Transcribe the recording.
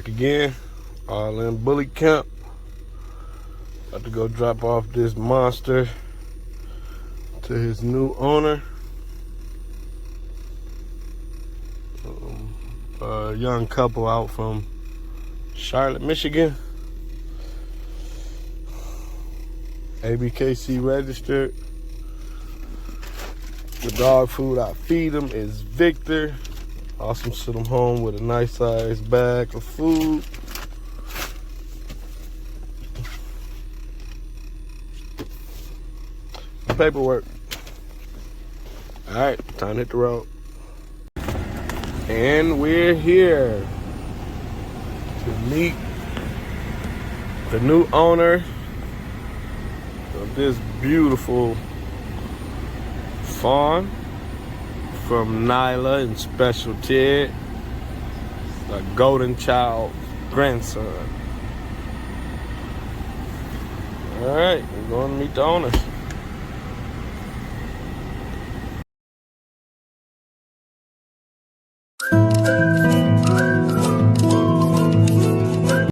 Back again, all in Bully Camp. About to go drop off this monster to his new owner. A young couple out from Charlotte, Michigan. ABKC registered. The dog food I feed them is Victor. Awesome, send them home with a nice sized bag of food. Paperwork. All right, time to hit the road. And we're here to meet the new owner of this beautiful farm from Nyla and Special Ted, a golden child grandson. All right, we're going to meet the owners.